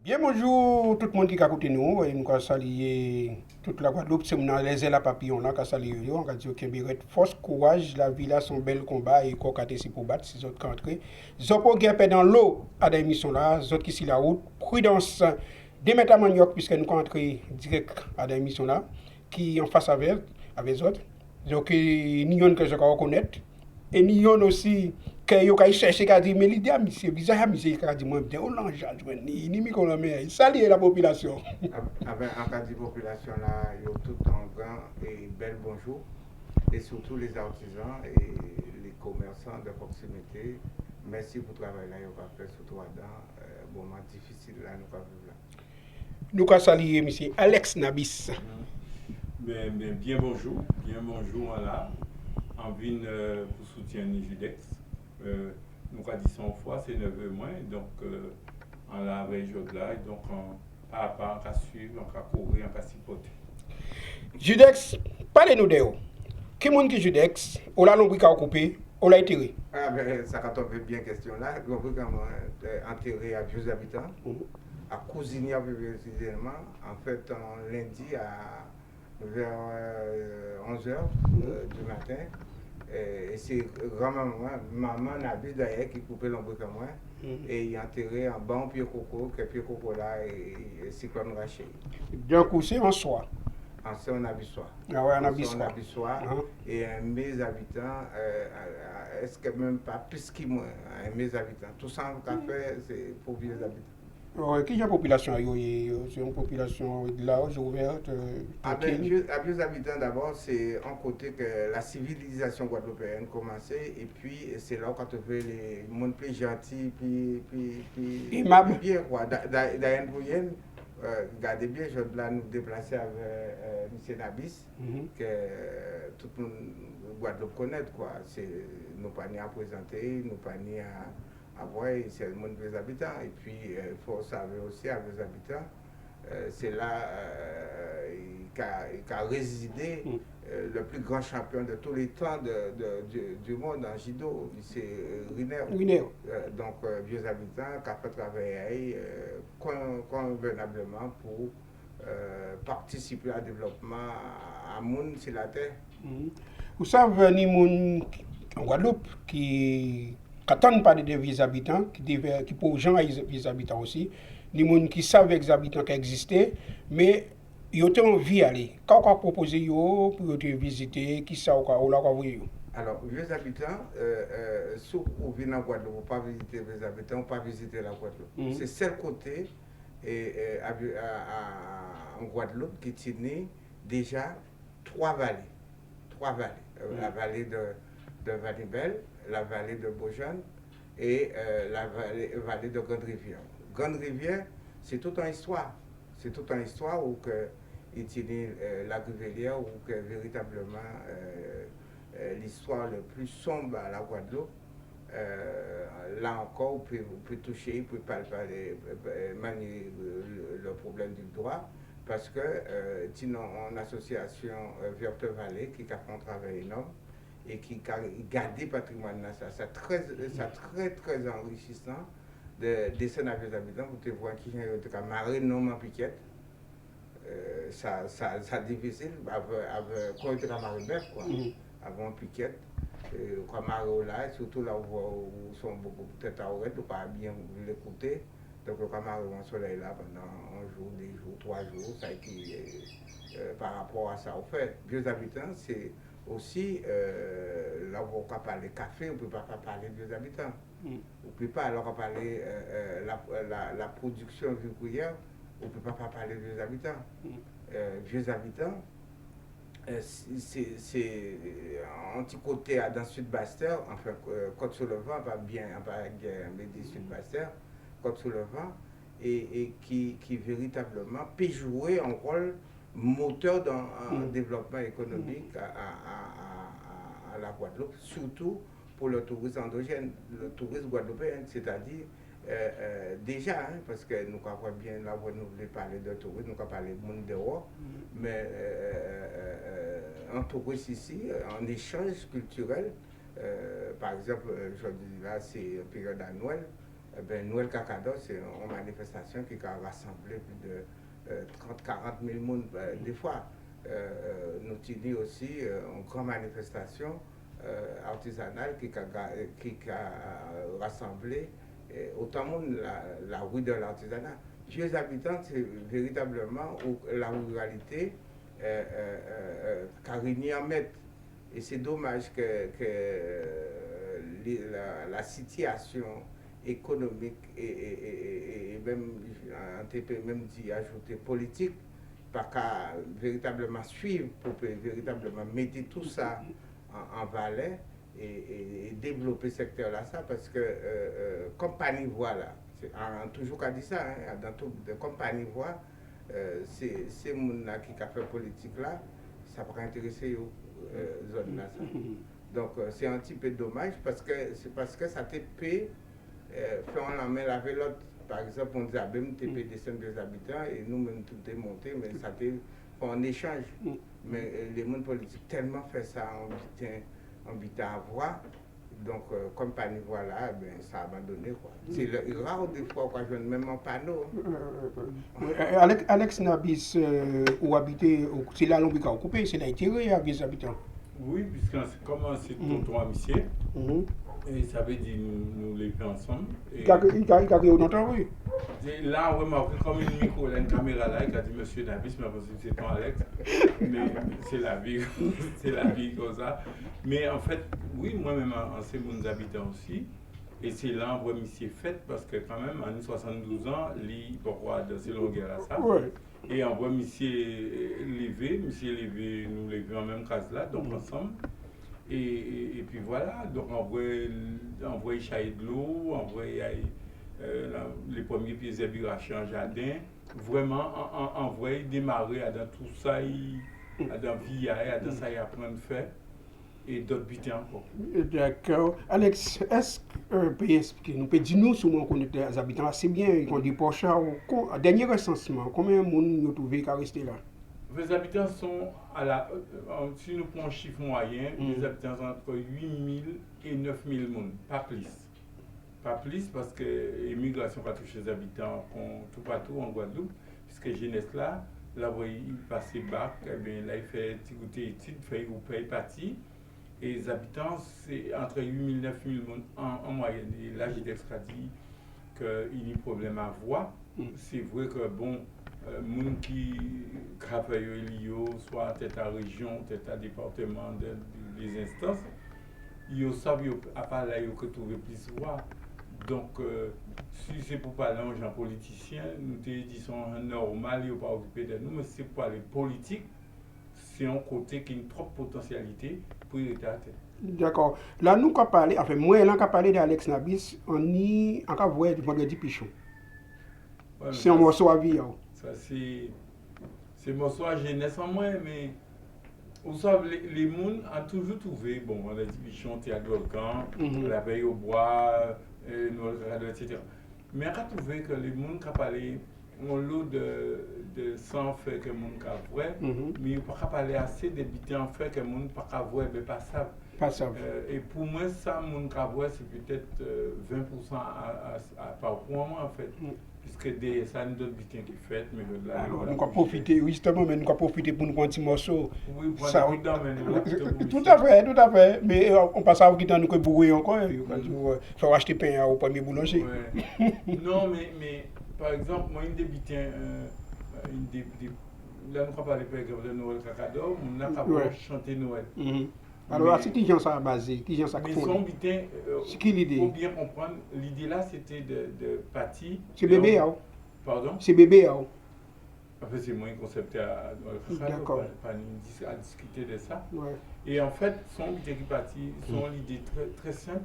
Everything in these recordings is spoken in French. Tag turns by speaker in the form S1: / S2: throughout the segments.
S1: Bien bonjour tout le monde qui a écouté nous et nous allons saluer toute la Guadeloupe, c'est dans les ailes à papillon là qui saluer yo, on va dire que Biret force courage, la vie là son bel combat et qu'on si pour battre ces autres country. Zopo guerre dans l'eau à des missions là, autres qui sur la route, prudence dès maintenant manioc puisque nous entrer direct à des missions là qui en face avec les autres. Donc ni on que je reconnaître et ni on aussi que yo kay chercher ka di mais l'idée monsieur bizarre monsieur ka di moi bien on l'ange ni mi ko mais saluer la population.
S2: Avec en cas de population là, ils ont tout en grand et bel bonjour. Et surtout les artisans et les commerçants de proximité. Merci pour le travail là, ils ont fait surtout dans moment difficile là, nous pas vivre là.
S1: Nous ka saluer monsieur Alex Nabis.
S3: Bien bonjour là. En vine pour soutenir Judex. Nous avons dit 100 fois, c'est 9 moins, donc en la région de là, donc à part, on va suivre, on va courir, on va supporter.
S1: Judex, parlez-nous de vous. Qui monde qui Judex, on l'a l'ombre qui a coupé, on l'a tiré.
S2: Ah ben ça quand on fait bien question là, on veut comment enterrer à vieux habitants, à Cousinier plus précisément, en fait en lundi à vers 11h du matin. Et c'est grand-maman, maman Nabi d'ailleurs qui coupait l'ombre comme moi. Et il enterré en bas pied coco, que pied coco là et cyclone raché.
S1: D'un coup, c'est en soi.
S2: En on Abissois.
S1: Ah ouais, en
S2: Abissois.
S1: Abissois.
S2: Et mes habitants, est-ce que même pas plus que moi, mes habitants. Tout ça qu'on a fait, c'est pour vieux habitants.
S1: Qui est la population? C'est une population large, ouverte, tranquille.
S2: À vieux habitants, d'abord, c'est un côté que la civilisation guadeloupéenne commençait, et puis c'est là quand on fait les mondes plus gentils, puis
S1: aimable.
S2: Bien, quoi. D'ailleurs, regardez bien, je dois nous déplacer avec M. Nabis, que tout le monde Guadeloupe connaît, quoi. C'est nous pas ni à présenter, nous pas ni à voir, c'est le monde des habitants. Et puis, il faut savoir aussi à vos habitants, c'est là qu'a résidé le plus grand champion de tous les temps du monde en judo, c'est Riner. Donc, vieux habitants qui a fait travailler convenablement pour participer au développement à monde sur la terre.
S1: Vous savez, ni moun en Guadeloupe qui n'attendent pas des vieux habitants, qui pour gens vieux habitants aussi, ni moun qui savent les habitants qui existaient, mais ils ont envie d'aller. Quand on propose pour visiter, qui ça ou là vous
S2: alors, vieux habitants, si vous venez en Guadeloupe, vous ne pas visiter les habitants, vous ne pas visiter la Guadeloupe. C'est seul côté en Guadeloupe qui tenait déjà trois vallées. La vallée de Vanibel, la vallée de Beaujeune et la vallée de Grande-Rivière. Grande-Rivière, c'est toute une histoire. C'est toute une histoire où il tenait la Rivière, où que véritablement l'histoire le plus sombre à la Guadeloupe. Là encore, vous pouvez toucher, vous pouvez parler, manier le problème du droit, parce que nous avons une association Verte Vallée qui a fait un travail énorme et qui a gardé le patrimoine. C'est très enrichissant de descendre avec les habitants pour te voir qui ont marré non en piquette. Ça difficile quand on était à Marie-Bœuf, quoi. Avant piquette, quand Mario là, surtout là où sont beaucoup peut-être à oreille, on pas bien l'écouter. Donc quand Mario en soleil là pendant un jour, 2 jours, 3 jours, ça qui par rapport à ça, au fait, vieux habitants, c'est aussi là où on peut parler café, on ne peut pas parler de vieux habitants. On ne peut pas alors parler la production vivrière, on ne peut pas parler de vieux habitants. Vieux habitants, c'est un petit côté dans le sud-Bastère, enfin, Côte-sur-le-Vent, pas bien, mais du sud-Bastère, Côte-sur-le-Vent, et qui véritablement peut jouer un rôle moteur dans un développement économique à la Guadeloupe, surtout pour le tourisme endogène, le tourisme guadeloupéen, c'est-à-dire déjà, parce que nous avons bien là où nous voulons parler de tourisme, nous avons parlé de monde dehors, mais un touriste ici, en échange culturel, par exemple, je dis là, c'est une période annuelle, Noël Kakado, c'est une manifestation qui a rassemblé plus de 30-40 000 personnes des fois. Nous avons aussi une grande manifestation artisanale qui a rassemblé autant de monde la rue de l'artisanat. Chez les habitants, c'est véritablement la ruralité Carigny en maître. Et c'est dommage que la situation économique et même, on peut même dire, ajouter politique, pas qu'à véritablement suivre pour véritablement mettre tout ça en valeur et développer ce secteur-là, ça, parce que compagnie voilà, on a toujours qu'à dire ça, hein, dans toute compagnie voix, c'est ces gens qui a fait politique là, ça va intéresser aux zones là. Ça. Donc c'est un petit peu dommage parce que ça te paie, faire en main laver l'autre. Par exemple, on dit à BEM, tu payes descendre des habitants et nous-mêmes tout est monté, mais ça te fait en échange. Mais les mondes politiques tellement fait ça en bitin à voix. Donc, compagnie voilà, ben, ça a abandonné. C'est rare des fois quand je ne même un panneau.
S1: Alex Nabis, où habiter, c'est là l'on peut couper, c'est là tiré avec les habitants.
S3: Oui, puisque comme c'est tonton amitié, et ça veut dire nous les fait ensemble.
S1: Il a notre rue.
S3: Là, on m'a pris comme une micro, là, une caméra là, il a dit Monsieur Nabis, mais c'est ton Alex. Mais c'est la vie comme ça. Mais en fait, oui, moi-même, en ces mon habitants aussi. Et c'est là où je suis fait parce que quand même, en 72 ans, les pourquoi dans ces longueurs là ça. Et en vrai, monsieur levé, nous levé en même case là, donc ensemble. Et puis voilà, donc on voit chailler de l'eau, on voit les premiers pieds zébiraches en jardin. Vraiment, on voit démarrer dans tout ça, dans vie, dans ça, il y a plein de faits. Et d'autres butins encore.
S1: D'accord. Alex, est-ce que nous peut dire nous sur mon connaître les habitants assez bien qu'on dit pour ça au dernier recensement, combien de monde nous trouvé qu'à rester là?
S3: Les habitants sont si nous prenons un chiffre moyen, les habitants sont entre 8 000 et 9 000 personnes, pas plus. Pas plus parce que l'immigration va toucher les habitants tout partout en Guadeloupe, puisque jeunesse là où il passe bac, là il fait goûter études, il paye partie. Et les habitants, c'est entre 8 000 et 9 000 en moyenne. Et là, j'ai dit qu'il y a un problème à voir. C'est vrai que, bon, les gens qui travaillent soit tête à région, tête à département, des instances, ils savent à part là, ils trouver plus voir. Donc, si c'est pour parler aux gens politiciens, nous disons normal, ils ne sont pas occupés de nous, mais c'est pour parler politique. C'est un côté qui a une trop potentialité pour l'État.
S1: D'accord. Là, nous avons parlé, enfin, moi, là, on a parlé d'Alex Nabis, on a vu du vendredi pichon. Ouais, c'est un morceau à vie.
S3: Ça, c'est un morceau à jeunesse en moi, mais vous savez, les gens ont toujours trouvé, bon, on a dit pichon, théâtre volcan, la veille au bois, etc. Mais on a trouvé que les gens qui ont parlé, on lot de sang fait que mon cas vrai, mais il ne peut pas parler assez d'habitants fait que mon pas vrai, mais pas ça. Et pour moi, ça, mon cas vrai, c'est peut-être 20% par mois en fait. Puisque ça nous d'autres bitins qui fait, mais là.
S1: Alors, nous avons profité, justement, mais nous avons profité pour nous prendre un petit morceau.
S3: Oui, pour ça,
S1: tout à fait. Mais on passe à vous qui nous que bourrer encore. Il faut acheter pain au premier boulanger.
S3: Non, mais par exemple, moi, une des bitins, là, nous avons parlé par exemple de Noël Kakado, on a chanté Noël.
S1: Alors, c'est qui gens ça basé, qui gens ça
S3: mais son bitin,
S1: c'est qui l'idée?
S3: Il faut bien comprendre, l'idée là, c'était de partir.
S1: C'est bébé,
S3: Pardon?
S1: C'est bébé,
S3: En fait, c'est moi qui concepté à Noël Kakado, à discuter de ça.
S1: Ouais.
S3: Et en fait, son bitin qui partit, son idée très, très simple.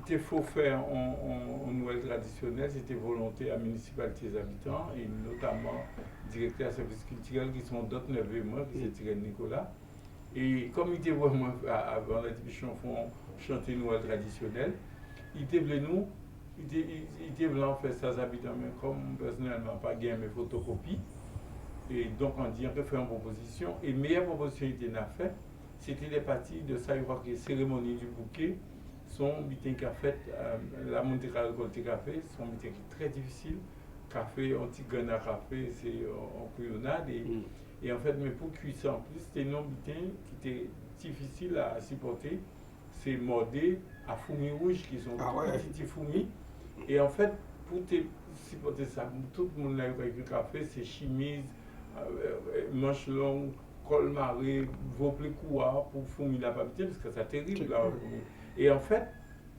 S3: Il faut faire en Noël traditionnel, c'était volonté à la municipalité des habitants et notamment directeur de service culturel qui sont d'autres neveux moi, qui c'est Thierry Nicolas. Et comme il était vraiment avant la division font chanter Noël traditionnel, il était venu faire ça aux habitants, mais comme personnellement pas gagné mes photocopies. Et donc on dit on peut faire une proposition. Et meilleure proposition qui était faite, c'était les parties de ça, il y a une cérémonie du bouquet. son butin qui a fait, la montée qu'a récolté café, son butin qui est très difficile. Café, anti-grain à café, c'est en couillonnade. Et en fait, mais pour cuire ça en plus, c'était un butin qui était difficile à supporter. C'est mordé à fourmis rouges qui sont petites fourmis. Et en fait, pour supporter ça, tout le monde a eu du café, c'est chemise, manche longue, col maré, vopler couard pour fourmis la papité, parce que c'est terrible. Là. Et en fait,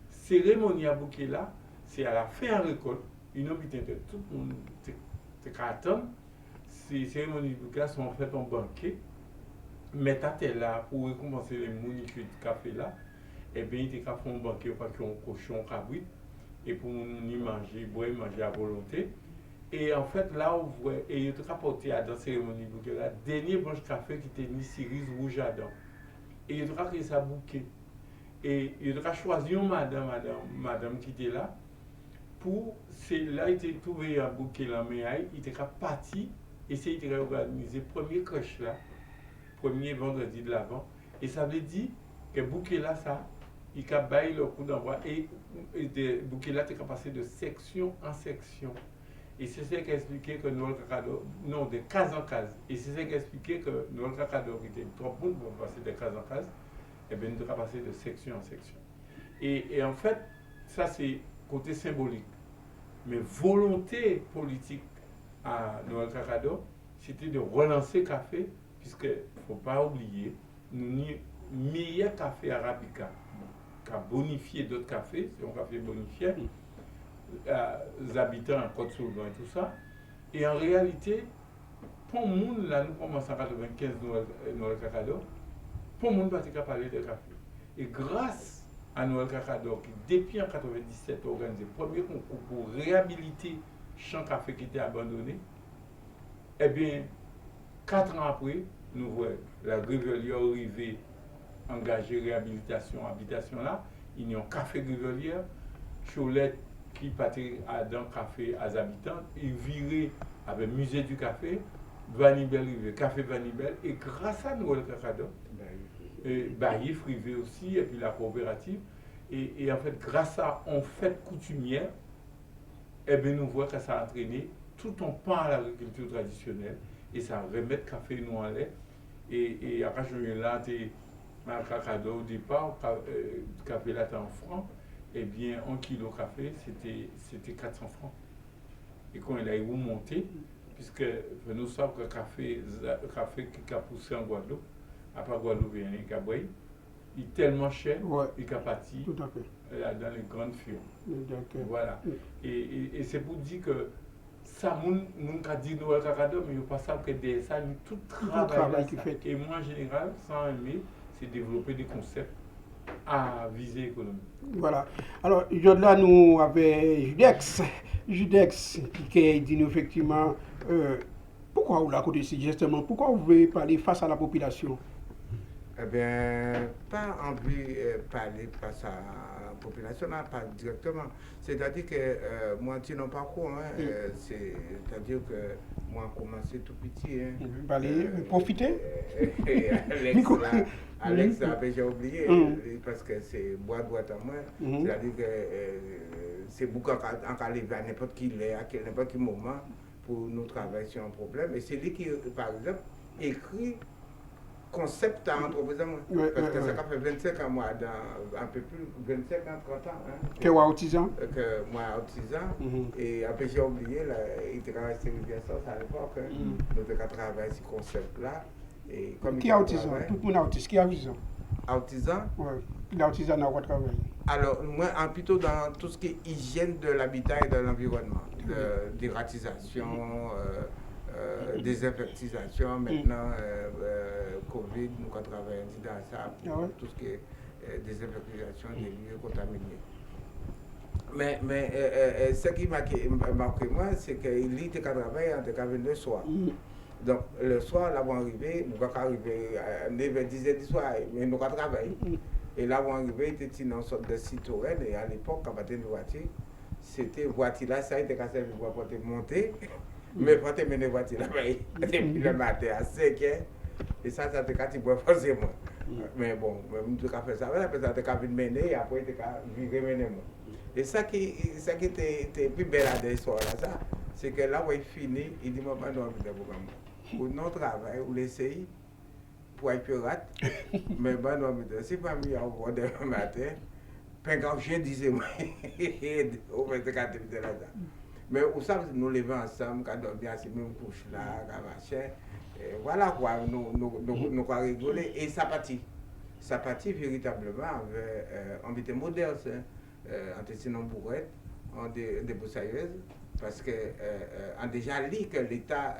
S3: cérémonie à bouquet là, c'est à la fin de récolte, une butin que tout le monde attend. Ces cérémonies de bouquet sont en fait un banquet, mais à terre là, pour récompenser les mounicules de café là, et bien il y a un banquet parce qu'il y a un cochon cabrit, et pour nous manger, boire, manger à volonté. Et en fait, là, on voit, et il y a rapporté à la cérémonie de bouquet, la dernière branche de café qui était une cerise rouge à dents. Et il a créé sa bouquet. Et il a choisi une madame qui était là, pour, c'est là, il était trouvé un bouquet là, mais il était parti, essayer de organiser le premier crèche là, premier vendredi de l'avant. Et ça veut dire que le bouquet là, ça, il a baillé le coup d'envoi. Et le bouquet là, tu as passé de section en section. Et c'est ça qui a expliqué que Noël Cacado, non, de case en case. Et c'est ça qui a expliqué que Noël Cacado, qui était trop bon pour passer de case en case, et bien, nous avons passé de section en section. Et en fait, ça c'est côté symbolique. Mais volonté politique à Noël Cacado, c'était de relancer le café, puisque il ne faut pas oublier, nous avons meilleur café arabica, qui a bonifié d'autres cafés, c'est un café bonifié, les habitants en Côte-sur-Loire et tout ça. Et en réalité, pour le monde, là, nous commençons en 1995 Noël Cacado, pour le monde, pas parler de café. Et grâce à Noël Cacado, qui depuis en 1997 a organisé le premier concours pour réhabiliter le champ café qui était abandonné, eh bien, 4 ans après, nous voyons la Grivelière arrivée, engagée réhabilitation, habitation là, il y a un café Grivelière, Cholet qui partait dans le café à habitants, il virait avec le musée du café, Vanibel rivé, café Vanibel, et grâce à Noël Cacado, Baïf rivé aussi, et puis la coopérative, et en fait, grâce à en fait coutumière, eh bien, nous voyons que ça a entraîné tout un pan à l'agriculture traditionnelle, et ça remet le café nous en lait, et à là, un Cacado au départ, le café là était en francs, eh bien, 1 kilo de café, c'était 400 francs. Et quand il a eu monté, puisque nous savons que le café qui a poussé en Guadeloupe, à part Guadeloupe et en Gaboy, il est tellement cher, il a parti dans les grandes firmes. Voilà. Et c'est pour dire que ça, nous a dit Noël Cacado, mais il ne pas ça que derrière ça, nous tout travail qui fait. Et moi, en général, sans aimer, c'est développer des concepts à visée économique.
S1: Voilà. Alors, là, nous avons Judex qui dit nous effectivement pourquoi vous la côté justement, pourquoi vous voulez parler face à la population?
S2: Eh bien, pas envie de parler face à la population, là, pas directement. C'est-à-dire que moi, je n'ai pas quoi. C'est-à-dire que moi, j'ai commencé tout petit.
S1: Profiter.
S2: Alex, j'ai oublié, parce que c'est bois droite à moi. C'est-à-dire que c'est beaucoup en arriver à n'importe qui à n'importe quel moment pour nous travailler sur un problème. Et c'est lui qui, par exemple, écrit concept à entreprise. Parce que ça fait 25 ans, moi, dans un peu plus, 25 ans, 30 ans.
S1: Que moi, autisant.
S2: Que moi, autisant. Et après, j'ai oublié, il travaille sur Rivière Source à l'époque. Nous avons travaillé sur ce concept-là.
S1: Qui est autisant? Tout le monde est autiste. Qui est autisant?
S2: Autisant?
S1: Oui. Il est autisant dans votre travail.
S2: Alors, moi, plutôt dans tout ce qui est hygiène de l'habitat et de l'environnement. Dératisation, désinfectisation, maintenant, Covid, nous avons travaillé dans ça, tout ce qui est désinfectisation des lieux contaminés. Mais ce qui m'a marqué, moi, c'est qu'il était travaillé en 22 soirs. Donc, le soir, là, on arrivé, nous allons arriver à 9h-10h du soir, mais nous allons travailler. Et là, on arrivé, il était une sorte de Citroën, et à l'époque, quand on était une voiture, c'était voiture là, ça a été cassé pour monter, mais pour mener voiture là, depuis le matin à 5h, et ça a été cassé pour forcer moi. Mais bon, même tu as fait ça, après ça, tu as mener et après tu as viré mener. Et ça qui était plus belle à l'histoire là, ça, c'est que là où il finit, il dit, moi, non, pour notre travail, ou l'essaye, pour être pirate, mais ben non, c'est pas mis en voie demain matin, Pingarchien disait, moi, au fait, c'est quand tu es là. Mais où ça, nous levons ensemble, quand on vient à ces mêmes couches là, quand machin, voilà quoi, nous rigoler, et ça partit. Ça partit véritablement avec un vite moderne, en testinant bourrette, en débroussailleuse, parce que on déjà dit que l'État,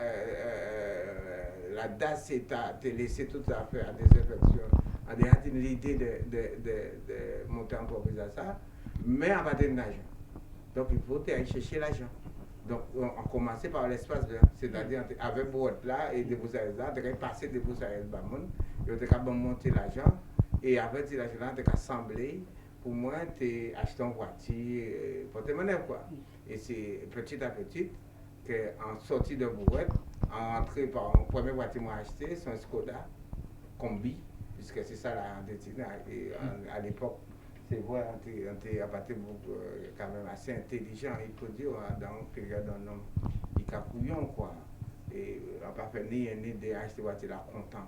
S2: la DAS a laissé tout à fait à des infections, on a déjà l'idée de monter en entreprise à ça, mais on va donner l'argent. Donc il faut aller chercher l'argent. Donc on commençait par l'espace vert, c'est-à-dire avec boîte là et débroussailleuse là, on a passé débroussailleuse bamon, et on a monté l'argent, et avec cet argent là, on a assemblé. Pour moi, tu as acheté une voiture pour te mener quoi. Et c'est petit à petit qu'en sortie de Bourrette, en entrée par une première voiture que j'ai acheté, c'est un Skoda Combi, puisque c'est ça la destinée. Et à l'époque, c'est vrai, on était quand même assez intelligent, il faut dire, dans une période d'un homme, il a couillon quoi. Et on n'a pas fait ni d'acheter une voiture là content.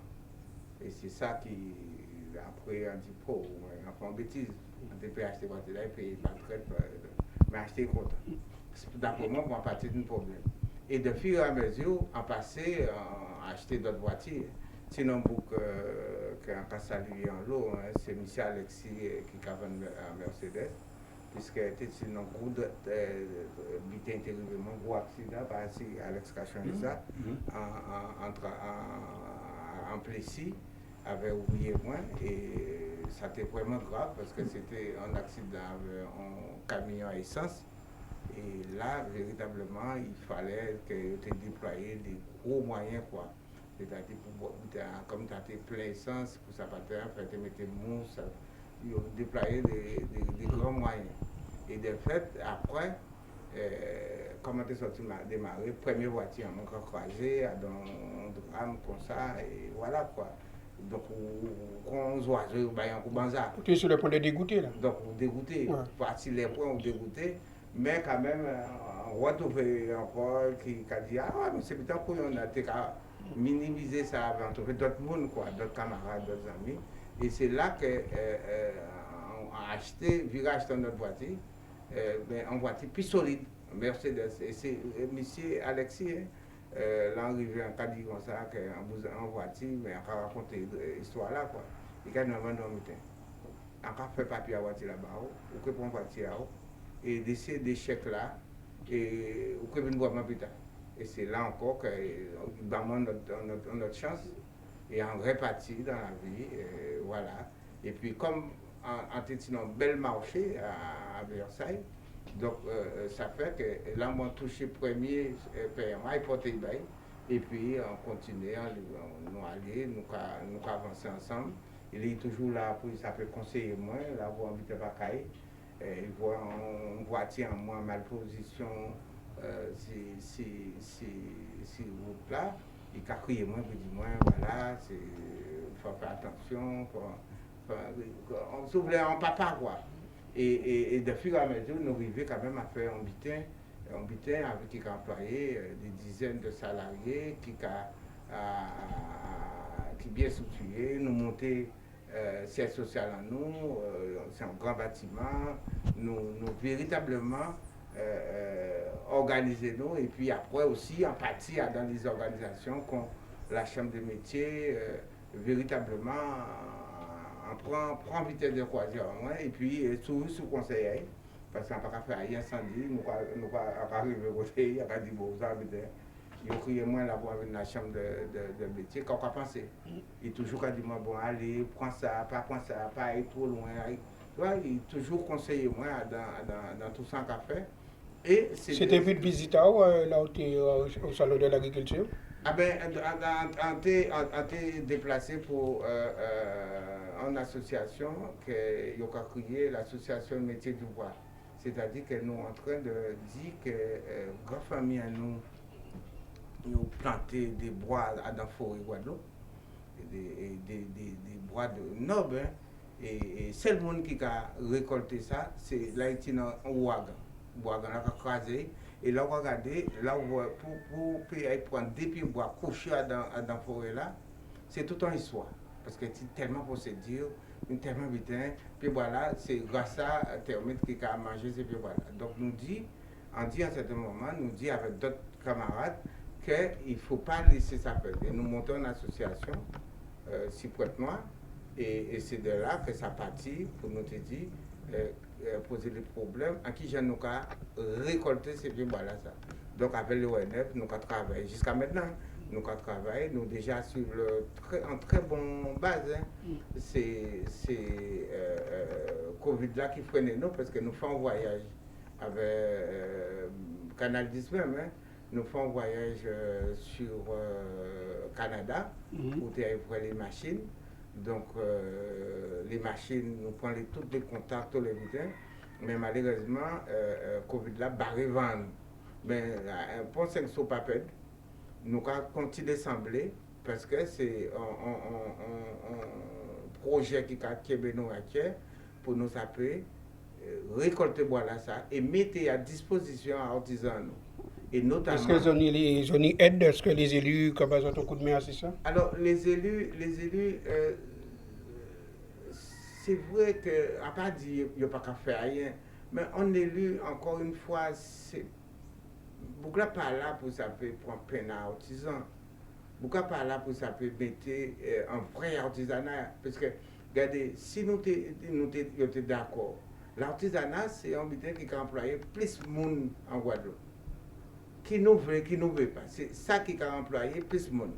S2: Et c'est ça qui, après, on dit, oh, on fait une bêtise. On peut acheter voiture là et payer la retraite, mais acheter content. D'après moi, pour partir d'un problème. Et de fur et à mesure, on passait à acheter d'autres voitures. Sinon, pour qu'on passe à lui en lot, c'est M. Alexis qui a vendu à Mercedes, puisque c'était un gros bitin terriblement gros accident, parce que Alex a changé ça, en Plessis, avait oublié moi, et ça était vraiment grave, parce que c'était un accident avec un camion à essence. Et là, véritablement, il fallait que tu déployé des gros moyens, quoi. C'est-à-dire, comme tu as plein essence, pour ça, tu mettre mousse, ils ont déployé des grands moyens. Et de fait, après, comment tu es sorti démarrer, première voiture, on m'a croisé dans un drame comme ça, et voilà, quoi. Donc, on se voit, on banza.
S1: Tu es sur le point de dégoûter là.
S2: Donc, on dégoûté, parti les points, on dégoûté. Mais quand même, on retrouve encore qui a dit, ah, mais c'est peut-être qu'on a minimisé ça avant, on trouve d'autres mondes, quoi, d'autres camarades, d'autres amis. Et c'est là qu'on a acheté, acheté notre voiture, une voiture plus solide, Mercedes. Et c'est M. Alexis, l'arrivée en Cadiz comme ça, en voiture, mais on a raconté l'histoire là, quoi. Il y a un moment dans le temps. On a fait papier à la voiture là-bas, ou que pour une voiture là-haut. Et d'essayer des chèques là, et au Québec, nous avons plus tard. Et c'est là encore que nous avons notre chance, et on répartit dans la vie, voilà. Et puis, comme on était dans un bel marché à Versailles, donc ça fait que là, on a touché le premier paiement, et puis on continue, nous aller, nous avancer ensemble. Il est toujours là pour ça peut conseiller moi, là pour inviter Bakaï. Il voit une voiture en moins mal position, si route là, il a crié moi, il dit moi, voilà, il faut faire attention, on s'ouvre en papa quoi. Et de fur et à mesure, nous arrivons quand même à faire un butin avec qui a employé des dizaines de salariés, qui bien structuré, nous monter siège social en nous, c'est un grand bâtiment, nous véritablement organiser nous et puis après aussi en partie dans les organisations comme la chambre de métier, véritablement on prend vitesse de croisière et puis sous conseiller parce qu'on n'a pas faire un incendie, nous pas arriver au côté, il y a dit bon ça il crié moins là pour la chambre de métier quand on pense il toujours dit moi bon allez prends ça pas aller trop loin il toujours conseillé moi dans tout ça qu'on fait.
S1: C'était une visite là au salon de l'agriculture.
S2: Ah ben, on été déplacé pour une association qui a créé l'association métier du bois. C'est-à-dire que nous sommes en train de dire que grand famille nous planter des bois dans la forêt Guadeloupe. des bois de nobles. Hein. Et seul monde qui a récolté ça, c'est l'Haïti dans Ouagan. Ouagan a crasé. Et là, on regarde, là, pour prendre des pieds bois couchés dans la forêt là, c'est toute une histoire. Parce que c'est tellement procédure, tellement vite. Puis voilà, c'est grâce à Thermite qui a mangé ces pieds bois là. Donc, on dit à un certain moment, nous dit avec d'autres camarades, qu'il ne faut pas laisser ça faire. Et nous montons une association, Cyprès Noir, et c'est de là que ça partit pour nous te dire, poser des problèmes, à qui j'ai nous récolté ces vieux bois là. Donc avec l'ONF, nous avons travaillé jusqu'à maintenant. Nous avons travaillé, nous déjà sur en très bonne base. Hein. C'est Covid là qui freine nous parce que nous faisons un voyage avec Canal 10 même. Hein. Nous faisons un voyage sur Canada pour voir les machines. Donc, les machines, nous prenons tous les contacts, tous les butins, mais malheureusement, Covid là, barré vendre. Mais pour 500 papiers, nous avons continué d'assembler parce que c'est un projet qui a nous pour nous appeler, récolter bois là ça et mettre à disposition à artisans. Et notamment.
S1: Est-ce qu'ils ont une aide? Est-ce que les élus, comme ils ont un coup de main, c'est ça?
S2: Alors, les élus, c'est vrai qu'on n'a pas dit qu'il n'y a pas qu'à faire rien, mais on élu, encore une fois, c'est. Beaucoup n'est pas là pour ça peut prendre peine à artisan. Beaucoup n'est pas là pour ça peut mettre un vrai artisanat. Parce que, regardez, si nous sommes d'accord, l'artisanat, c'est un métier qui a employé plus de monde en Guadeloupe. Qui nous veut pas. C'est ça qui a employé plus de monde.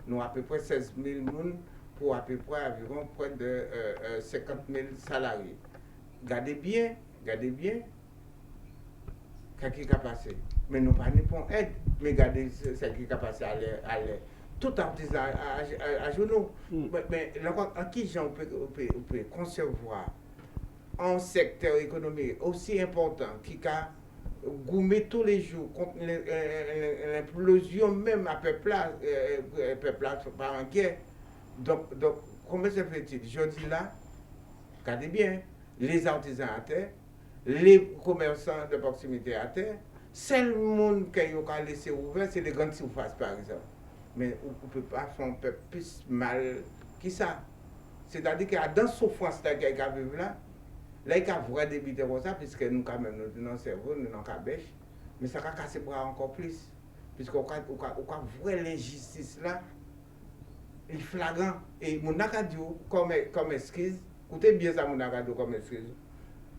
S2: Nous avons à peu près 16 000 personnes pour à peu près environ près de 50 000 salariés. Regardez bien, ce qui a passé. Mais nous pas pour aide, mais regardez ce qui a passé à l'air. Tout artisan à genoux. Mais à qui on peut concevoir un secteur économique aussi important qui a gourmet tous les jours contre l'implosion même à peuplage par en guerre. Donc, comment se fait-il? Je dis là, regardez bien, les artisans à terre, les commerçants de proximité à terre, seul monde qui a laissé ouvert, c'est les grandes surfaces par exemple. Mais on ne peut pas faire un peu plus mal que ça. C'est-à-dire qu'il y a dans souffrance qu'il y a vécu là, là, il y a vrai débité comme ça, puisque nous, quand même, nous dans le cerveau, nous dans la bêche, mais ça va casser bras encore plus. Puisqu'on a vrai l'injustice là, il est flagrant. Et mon akadio, comme excuse, écoutez bien ça, mon akadio comme excuse,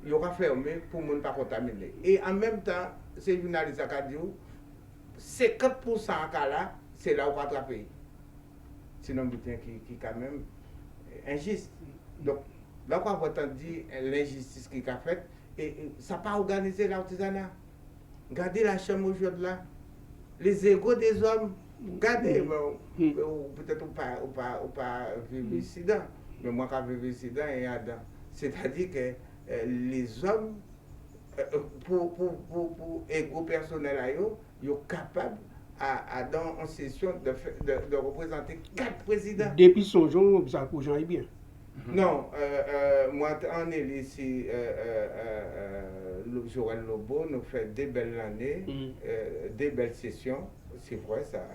S2: il aura fermé pour ne pas contaminer. Et en même temps, ces journalistes akadio, 50% en cas là, c'est là où on va attraper. C'est un butin qui est quand même injuste. Donc, là, on va entendre l'injustice qui a faite, et ça n'a pas organisé l'artisanat. Regardez la chambre aujourd'hui là, les égaux des hommes, regardez, peut-être ou pas vivre ici dedans, mais moi qui vivre ici dedans et là-dedans. C'est-à-dire que les hommes, pour égaux personnels, ils sont capables dans une session de représenter 4 présidents.
S1: Depuis son jour, ça pour Jean est bien.
S2: Non, moi, on est ici, Joël Lobo nous fait des belles années, des belles sessions. C'est vrai, ça,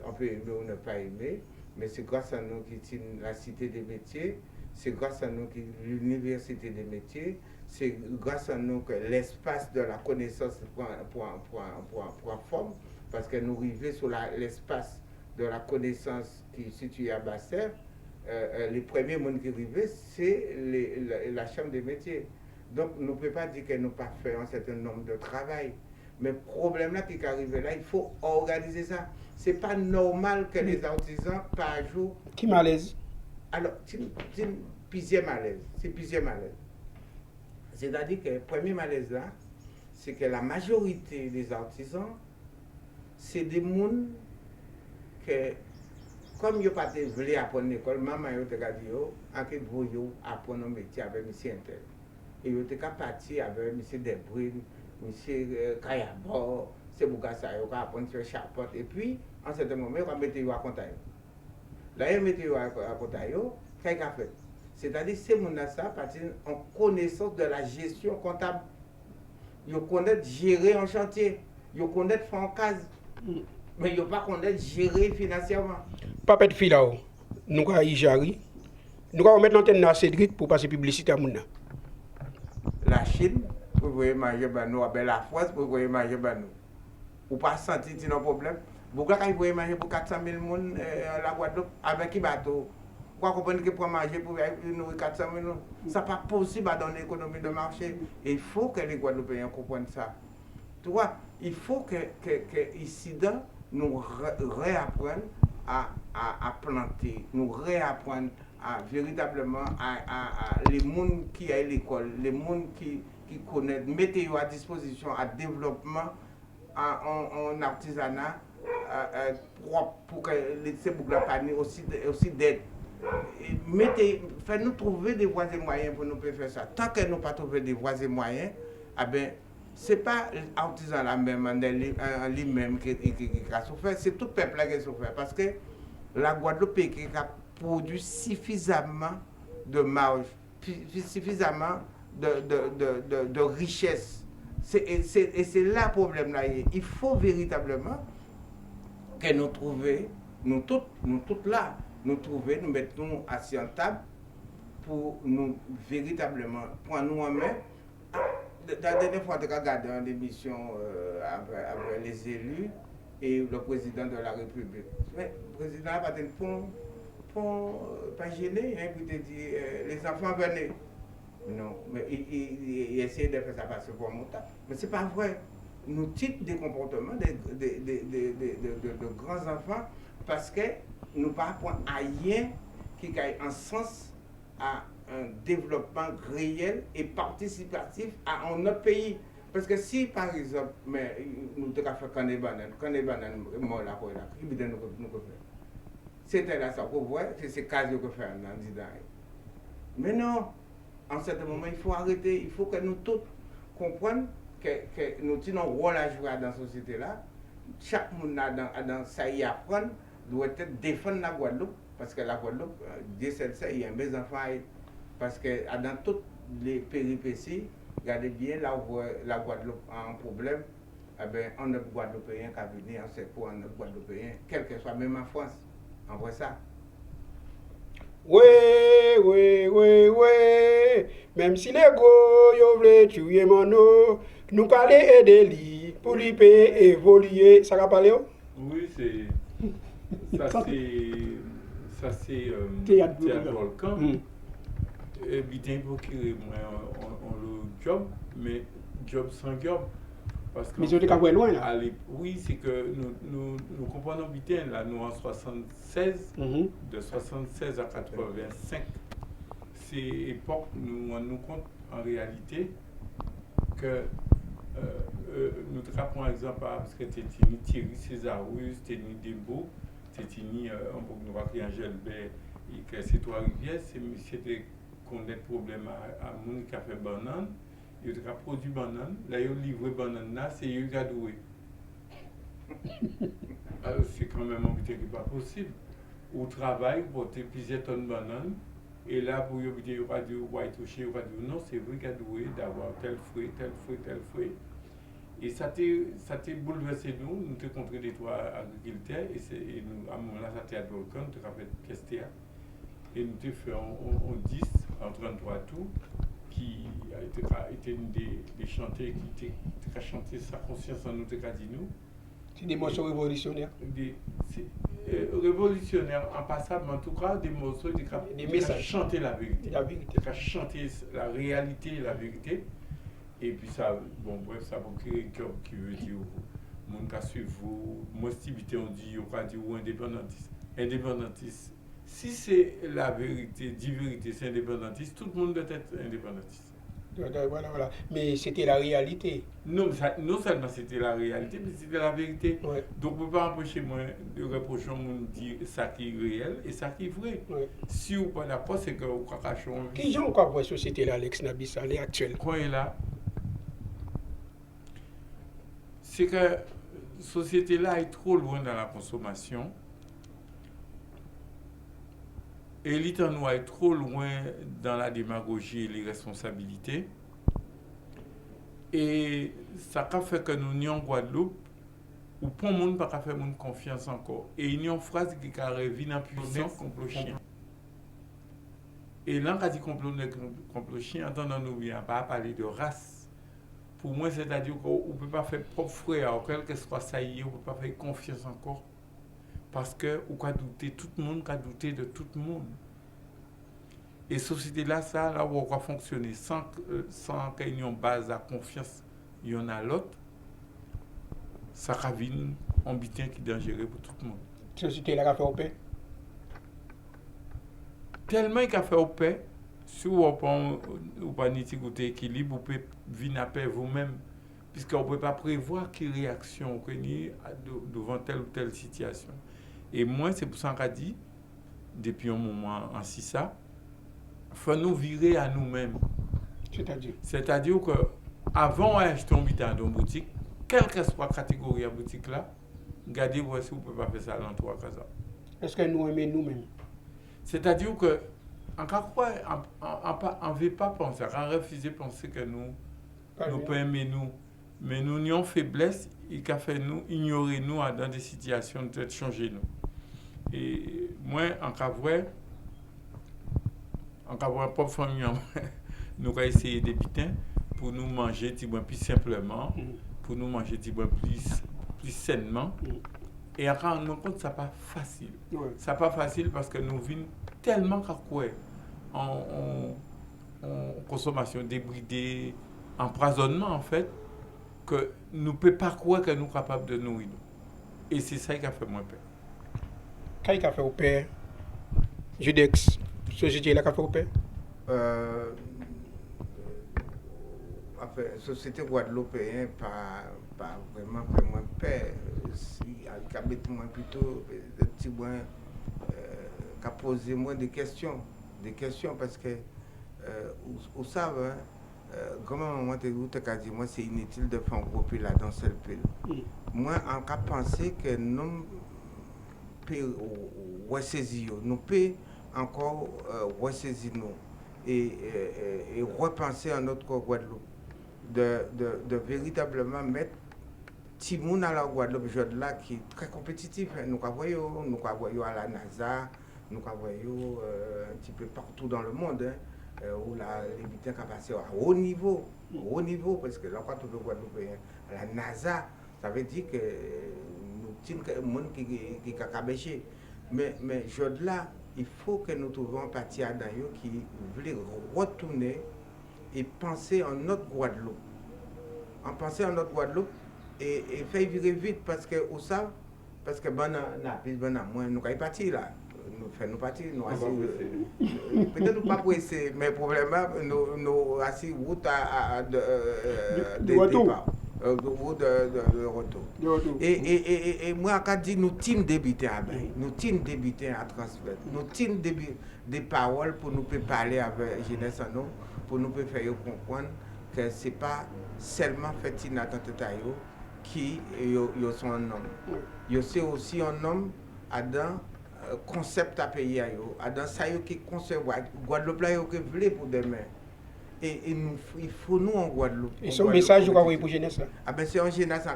S2: on peut aimer ou ne pas aimer, mais c'est grâce à nous qui tient la cité des métiers, c'est grâce à nous qui l'université des métiers, c'est grâce à nous que l'espace de la connaissance prend forme, parce que nous arrivons sur l'espace de la connaissance qui est situé à Basser. Les premiers mondes qui arrivaient, c'est la chambre des métiers. Donc, nous ne pouvons pas dire qu'elle n'a pas fait un certain nombre de travail. Mais le problème là qui est arrivé là, il faut organiser ça. Ce n'est pas normal que les artisans, par jour.
S1: Qui malaise?
S2: Alors, c'est plusieurs malaises. C'est plusieurs malaises. C'est-à-dire que le premier malaise là, c'est que la majorité des artisans, c'est des gens que. Comme ils n'ont pas voulu apprendre l'école, maman a dit qu'ils voulaient apprendre un métier avec M. Intel. Et ils ont parti avec M. Debril, M. Kayabor, c'est pour ça qu'ils ont appris à faire charpente. Et puis, en ce moment, ils ont mis à contact. Là, il mettait à côté, qu'est-ce qu'il a fait? C'est-à-dire, c'est mon ça, parce en connaissance de la gestion comptable. Ils connaissent gérer un chantier, ils connaissent faire en case, mais ils ne pas connaître gérer financièrement.
S1: Pas de fil là, nous avons Ijari, nous allons mettre l'antenne à Cédric pour passer publicité à Mouna.
S2: La Chine, vous voyez manger nous, la France, vous voyez manger nous. Vous pas sentir un problème. Vous voyez manger pour 400 000 personnes à la Guadeloupe avec qui bateau? Quoi comprendre que pour manger pour nourrir 400 000 personnes? Ça n'est pas possible dans l'économie de marché. Et il faut que les Guadeloupéens comprennent ça. Tu vois, il faut que ici, nous réapprenions à planter, nous réapprenions à véritablement à les gens qui à l'école, les gens qui connaissent, mettez à disposition à développement en artisanat propre pour que ces boucles aussi d'aide. Faites-nous trouver des voies et moyens pour nous faire ça. Tant que nous pas trouver des voies et moyens, eh ben, ce n'est pas l'artisan même en lui-même qui a souffert, c'est tout le peuple qui a souffert. Parce que la Guadeloupe qui a produit suffisamment de marge, suffisamment de richesse. Et c'est là le problème. Là. Il faut véritablement que nous trouvions, nous toutes là, nous mettons assis en table pour nous véritablement prendre nous en main. La dernière fois, on a regardé une émission avec les élus et le président de la République. Mais le président n'a pas gêné, hein, pour te dire les enfants venaient. Non, mais il essaie de faire ça passer pour mon temps. Mais ce n'est pas vrai. Nous types des comportements de grands enfants parce que nous ne parlons à rien qui ait un sens à un développement réel et participatif à notre pays. Parce que si, par exemple, mais, nous avons fait quand les bananes morts là, qui nous faire? C'était là, ça, pour voir, c'est ce cas que faire dans le mais non, en ce moment, il faut arrêter, il faut que nous tous comprenions que nous avons un rôle à jouer dans cette société-là. Chaque monde dans ça y apprendre doit être défendre la Guadeloupe. Parce que la Guadeloupe, Dieu sait ça, il y a mes enfants. Parce que dans toutes les péripéties, regardez bien là où la Guadeloupe a un problème, eh bien, on a Guadeloupéen qui a venu, on sait quoi, on a Guadeloupéen, quel que soit, même en France, on voit ça.
S1: Oui, même si les gros veulent tuer mon eau, nous allons aider lui pour lui payer évoluer. Ça va parler?
S3: Oui, ça c'est
S1: Théâtre
S3: volcan. Bien pour qu'il le job, mais job sans job. Parce que
S1: mais je te loin là.
S3: Oui, c'est que nous comprenons bien là, nous en 76, de 76 à 85, c'est époque nous rendons compte en réalité que nous prenons par exemple parce que Tétini, Thierry Césarus, Tétini Debo, Tétini, Angèle Bay, et ces trois rivières, c'est monsieur qu'on a des problèmes à mon qui a fait banane. Il a produit banane, là il a livré banane là, c'est eux qui a doué. Alors c'est quand même un petit qui n'est pas possible. Au travail, porter plusieurs tonnes de bananes, et là pour vous dire, il va dire, toucher, il va dire, non, c'est vrai qu'il a doué d'avoir tel fruit. Et ça t'a bouleversé nous avons contre les trois agriculteurs, et nous, à un moment là, ça t'a volcan, nous avons fait tester, et nous avons fait en 10, en 33 tours, qui a été une des chanteurs qui a chanté sa conscience en nous, dit nous.
S1: C'est des morceaux révolutionnaires.
S3: Révolutionnaires en passant, mais en tout cas, des morceaux qui ont chanté la vérité. Qui ont chanté la réalité et la vérité. Et puis ça, bon, bref, ça va créer un job qui veut dire, mon cas suivre, moi, activité, on dit, on va dire, ou indépendantiste. Indépendantiste. Si c'est la vérité, dit vérité, c'est indépendantiste, tout le monde doit être indépendantiste.
S1: Voilà. Mais c'était la réalité.
S3: Non seulement c'était la réalité, mais c'était la vérité.
S1: Ouais.
S3: Donc, on ne peut pas empêcher moi de reprocher mon dire ça qui est réel et ça qui est vrai.
S1: Ouais.
S3: Si vous pas d'accord, c'est que vous cachez.
S1: Qui j'en crois pour la société là, Alex Nabissa, elle est actuelle.
S3: Quand elle est là, c'est que la société là est trop loin dans la consommation. Et l'État nous est trop loin dans la démagogie et les responsabilités. Et ça a fait que nous n'y en Guadeloupe, ou pour le monde, pas faire mon confiance encore. Et il y a une phrase qui a revu en puissance contre le chien. Et là, quand il complot le chien, entendons-nous bien, pas parler de race. Pour moi, c'est-à-dire qu'on ne peut pas faire propre frère, quel que soit ça, on ne peut pas faire confiance encore. Parce que on peut douter, tout le monde peut douter de tout le monde. Et société là, ça, là où on va fonctionner sans qu'il y ait une base à confiance, il y en a l'autre, ça ravine un butin qui est dangereux pour tout le monde.
S1: Société là, qui fait au paix.
S3: Tellement qu'il a fait au paix, si vous n'avez pas un équilibre, vous pouvez vivre à paix vous-même. Puisqu'on ne peut pas prévoir quelle réaction vous avez devant telle ou telle situation. Et moi, c'est pour ça qu'on a dit, depuis un moment en ça, il faut nous virer à nous-mêmes. C'est-à-dire que avant d'acheter un butin dans une boutique, quelle que soit la catégorie de boutique là, regardez si vous ne pouvez pas faire ça dans 3 cas.
S1: Est-ce que nous aimons nous-mêmes?
S3: C'est-à-dire que on ne veut pas penser, on refuse de penser que nous pouvons aimer nous. Mais nous avons faiblesse et qui fait nous ignorer nous dans des situations de changer nous. Et moi, en cas vrai, propre famille, nous avons essayé des butins pour nous manger plus simplement, pour nous manger plus sainement. Et encore, on nous compte que ce n'est pas facile.
S1: Ouais.
S3: Ce n'est pas facile parce que nous vivons tellement en consommation débridée, empoisonnement en fait, que nous ne pouvons pas croire que nous sommes capables de nourrir. Et c'est ça qui a fait moins peur.
S1: Qu'est-ce qui a fait au père? Judex, société là qui a fait au père?
S2: Enfin, société guadeloupéenne pas vraiment fait moins peur. Si elle a moins plutôt des petits moins qu'a posé moins de questions parce que vous savez comment moi tu as dit moi c'est inutile de faire un groupe là dans seul pays. Moi en cas penser que nous peut saisir nous peut encore ressaisir nous et repenser à notre Guadeloupe de véritablement mettre Timoun à la Guadeloupe là qui est très compétitif. Nous voyons à la NASA, nous voyons un petit peu partout dans le monde où les butins qui passent à haut niveau, parce que là, quand on Guadeloupe, la NASA, ça veut dire que nous avons un monde qui a cabéché. Mais là, il faut que nous trouvions un parti à Dayo qui veut retourner et penser en notre Guadeloupe. En penser en notre Guadeloupe et faire virer vite parce que où ça parce que moi nous sommes partis là. Nous partir, nous assis. Peut-être nous pas pressés, mais le problème nous assis route de départ. Route de retour. Et moi, quand je dis nous team débuter à bain, nous team débuter à transfert, nous team des paroles pour nous parler avec jeunesse en nous, pour nous faire comprendre que ce n'est pas seulement fait une attente qui sont un homme. Ils sont aussi un homme dans concept à payer dans ça qui concevoir Guadeloupe là qui veut pour demain et il faut nous en Guadeloupe
S1: et son message quoi pour jeunesse là
S2: c'est un jeunesse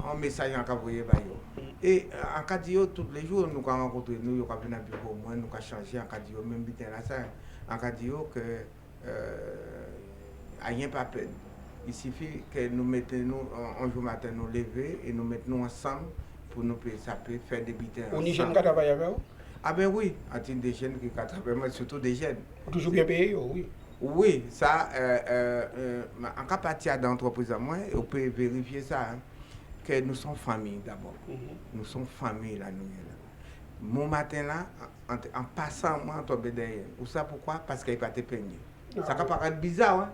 S2: en message en envoyer ba yo et en cas de tous les jours nous rencontrer nous yo venir bureau moi nous changer en cas de même bitin là ça en cas de que rien pas peine il suffit que nous mettons un jour matin nous lever et nous mettons ensemble pour nous faire des butins.
S1: On est jeunes qui travaillent avec vous?
S2: Ah ben oui, on des jeunes qui travaillent, surtout des jeunes.
S1: Toujours bien payés, oui.
S2: Oui, ça, en cas partir d'entreprise à moi, on peut vérifier ça, hein, que nous sommes famille d'abord. Nous sommes famille là, nous. Mon matin là, en passant, moi, on tombe derrière. Ou ça pourquoi? Parce qu'il n'y a pas de peigné. Ça peut paraître bizarre, hein.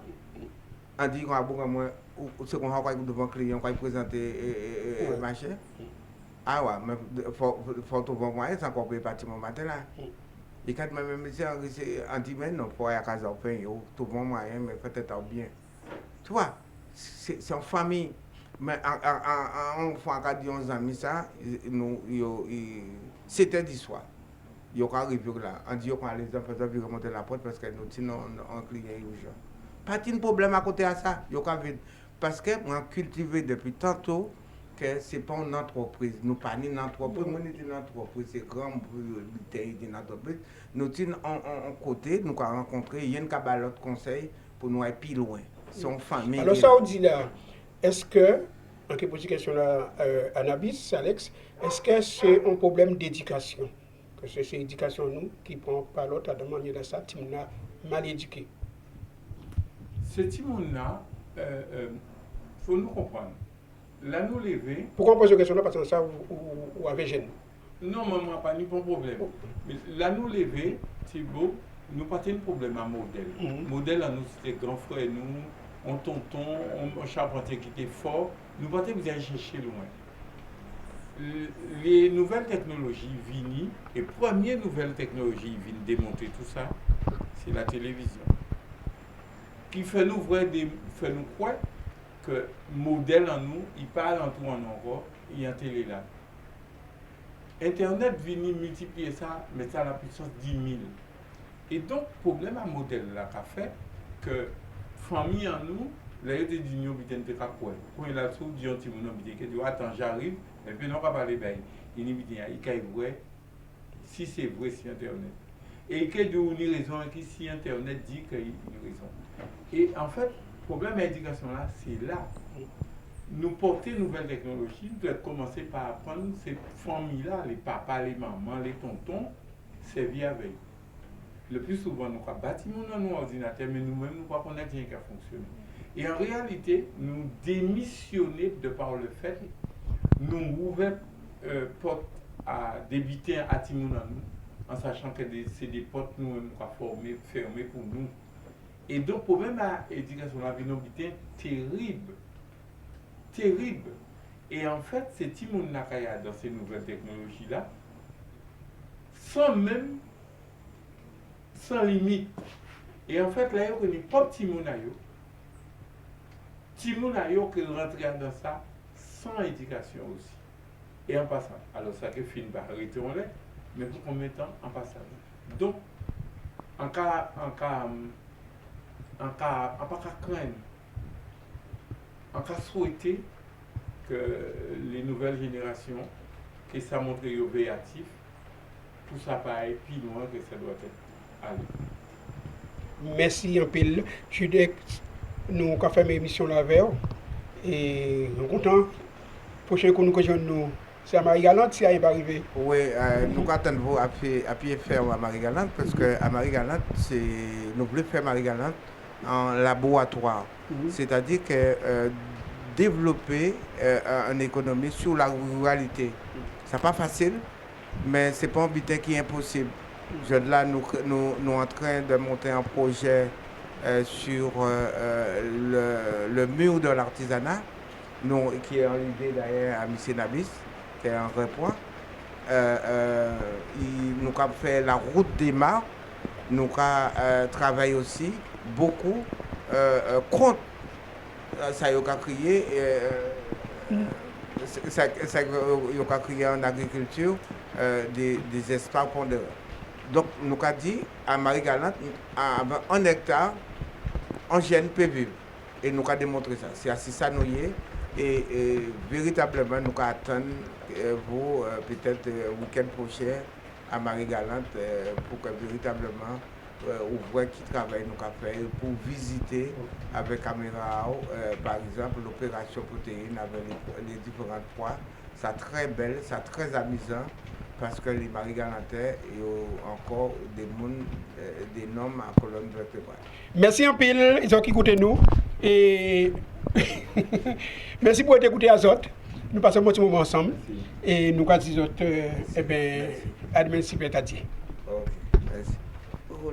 S2: On dit qu'on a beaucoup moins, ce qu'on a devant le client, on va présenter machin. Ah ouais, mais il faut trouver un moyen, c'est encore pour partir mon matin là. Et quand même, on dit, mais non, il faut aller à casa, il faut trouver un moyen, mais peut-être bien. Tu vois, c'est en famille. Mais on fait 11 amis, ça, c'était d'histoire. Ils ont arrivé là. On dit qu'on a les enfants qui remonter la porte parce que nous sinon on client urgent. Pas de problème à côté à ça. Ils ont parce que moi cultivé depuis tantôt que c'est pas une entreprise. Nous pas une entreprise, nous sommes une entreprise, c'est grand bouteille d'une entreprise. Nous sommes en côté, nous avons rencontré, il y a une cabale de conseil pour nous aller plus loin. Son famille.
S1: Alors ça on dit là, est-ce que, en qui pose question là, Anabis, Alex, est-ce que c'est un problème d'éducation? Que c'est l'éducation nous qui prend pas l'autre à demander de ça, Timona mal éduqué.
S3: Ce Timona, faut nous comprendre. Là nous lever.
S1: Pourquoi on pose la question là? Parce que ça ou avec jeune.
S3: Non, maman, pas ni bon problème. Mais là nous lever, Thibaut, nous pas de problème à modèle. Modèle à nous c'était grand frère, nous, on tonton, on charpentier qui était fort, nous pas vous allez chercher loin. Les nouvelles technologies viennent, et première nouvelle technologie viennent démontrer tout ça, c'est la télévision. Qui fait nous croire que modèle en nous, il parle en tout en encore, il y a télé là. Internet vient multiplier ça, mettre ça à la puissance 10 000. Et donc, problème à modèle là qu'a fait que famille en nous, là il y a des unions qui étaient quoi. Quand il a tout dit un petit monde qui dit attends j'arrive, et puis non pas parler ben il dit il vrai si c'est vrai si internet. Et que de une raison qui si internet dit qu'il y a une raison. Et en fait, problème à l'éducation là, c'est là. Nous porter nouvelles technologies, nous devons commencer par apprendre ces familles-là, les papas, les mamans, les tontons, servir avec. Le plus souvent, nous avons bâti nos ordinateurs, mais nous-mêmes, nous ne pouvons pas connaître bien qu'à fonctionner. Et en réalité, nous démissionner de par le fait, nous ouvrons porte à débiter à Timon en sachant que c'est des portes nous fermées pour nous. Et donc, le problème à l'éducation, la vie terrible. Terrible. Et en fait, c'est Timon Nakaya dans ces nouvelles technologies-là, sans limite. Et en fait, là, il n'y a pas de Timonayo. Timonayo qui rentre dans ça sans éducation aussi. Et en passant. Alors, ça que fin va arrêter on l'est, mais pour combien de temps en passant. Donc, en cas souhaiter que les nouvelles générations, que ça montre béatif, tout ça paraît plus loin que ça doit être allé.
S1: Merci un peu. Judex, nous avons fait l'émission là avec et nous sommes contents. Prochain coup nous rejoignons, c'est à Marie-Galante si elle est arrivée.
S2: Oui, nous attendons à pied ferme à Marie-Galante parce qu'à Marie-Galante, nous voulons faire Marie-Galante en laboratoire. C'est-à-dire que développer une économie sur la ruralité. Ce n'est pas facile, mais ce n'est pas un butin qui est impossible. Là, nous sommes en train de monter un projet sur le mur de l'artisanat, qui est en idée d'ailleurs à Missénabis, qui est un vrai point. Nous avons fait la route des mares, nous avons travaillé aussi beaucoup contre ça a créé en agriculture des espaces pondérés. Donc nous avons dit à Marie-Galante, avec 1 hectare, un jeune peut vivre. Et nous avons démontré ça. C'est ainsi ça nous y est. Et véritablement nous avons attendre vous peut-être le week-end prochain à Marie-Galante pour que véritablement ouvrir qui travaille nous avons fait pour visiter avec caméra par exemple l'opération protéine avec les différentes poids. C'est très belle, c'est très amusant parce que les Marie-Galantais ont encore des noms en colonne vertébrale.
S1: Merci un peu, ils ont écouté nous et merci pour écouter à autres. Nous passons un petit moment ensemble et nous allons dire à demain si peut-être.